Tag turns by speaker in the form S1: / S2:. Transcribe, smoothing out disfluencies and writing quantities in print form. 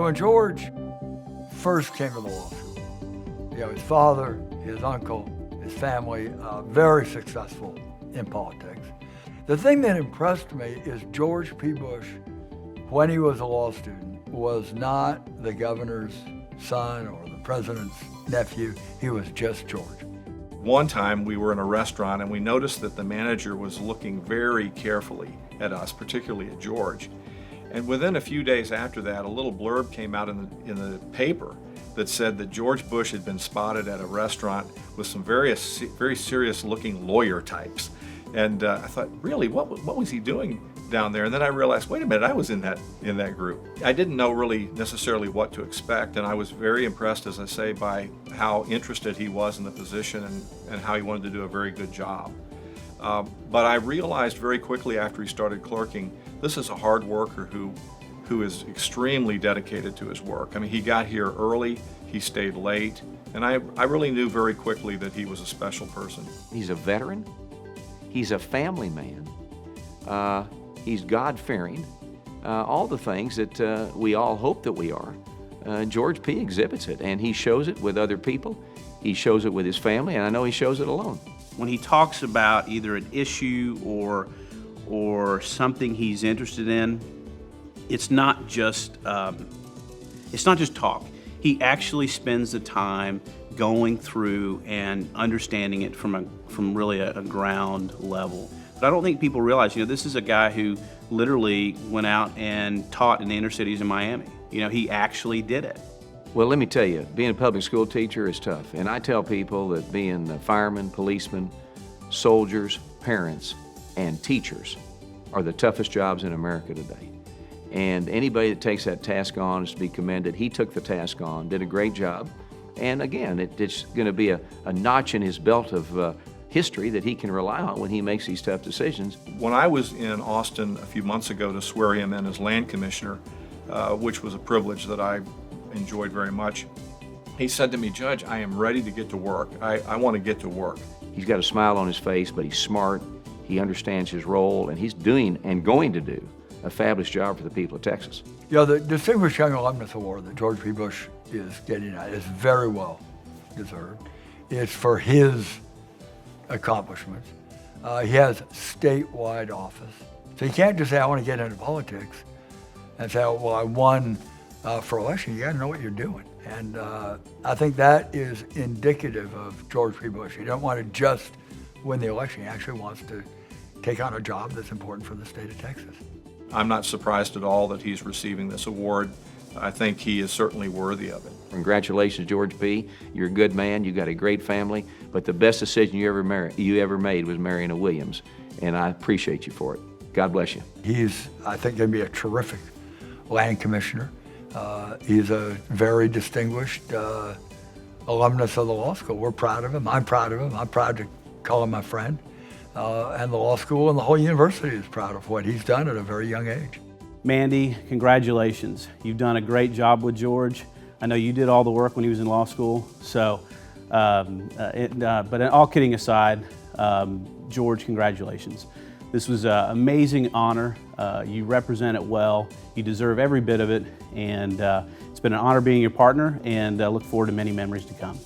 S1: when George first came to the law school, his father, his uncle, his family, very successful in politics. The thing that impressed me is George P. Bush, when he was a law student, was not the governor's son or the president's nephew. He was just George.
S2: One time we were in a restaurant and we noticed that the manager was looking very carefully at us, particularly at George. And within a few days after that, a little blurb came out in the paper that said that George Bush had been spotted at a restaurant with some very serious looking lawyer types. And I thought, really, what was he doing down there? And then I realized, wait a minute, I was in that group. I didn't know really necessarily what to expect, and I was very impressed, as I say, by how interested he was in the position and how he wanted to do a very good job. But I realized very quickly after he started clerking, this is a hard worker who is extremely dedicated to his work. I mean, he got here early, he stayed late, and I really knew very quickly that he was a special person.
S3: He's a veteran, he's a family man, he's God-fearing, all the things that we all hope that we are. George P. exhibits it, and he shows it with other people, he shows it with his family, and I know he shows it alone.
S4: When he talks about either an issue or something he's interested in, it's not just talk. He actually spends the time going through and understanding it from really a ground level. But I don't think people realize, this is a guy who literally went out and taught in the inner cities in Miami. He actually did it.
S3: Well, let me tell you, being a public school teacher is tough. And I tell people that being firemen, policemen, soldiers, parents, and teachers are the toughest jobs in America today. And anybody that takes that task on is to be commended. He took the task on, did a great job. And again, it's going to be a notch in his belt of history that he can rely on when he makes these tough decisions.
S2: When I was in Austin a few months ago to swear him in as land commissioner, which was a privilege that I enjoyed very much, he said to me, "Judge, I am ready to get to work. I want to get to work."
S3: He's got a smile on his face, but he's smart, he understands his role, and he's doing and going to do a fabulous job for the people of Texas.
S1: The Distinguished Young Alumnus Award that George P. Bush is getting at is very well deserved. It's for his accomplishments. He has statewide office. So you can't just say, I want to get into politics and say, well, I won for election. You got to know what you're doing. And I think that is indicative of George P. Bush. He don't want to just win the election. He actually wants to take on a job that's important for the state of Texas.
S2: I'm not surprised at all that he's receiving this award. I think he is certainly worthy of it.
S3: Congratulations, George P. You're a good man. You got a great family. But the best decision you ever made was marrying a Williams, and I appreciate you for it. God bless you.
S1: He's, I think, going to be a terrific land commissioner. He's a very distinguished alumnus of the law school. We're proud of him. I'm proud of him. I'm proud to call him my friend. And the law school and the whole university is proud of what he's done at a very young age.
S4: Mandy, congratulations. You've done a great job with George. I know you did all the work when he was in law school. So, but all kidding aside, George, congratulations. This was an amazing honor. You represent it well. You deserve every bit of it. And it's been an honor being your partner, and look forward to many memories to come.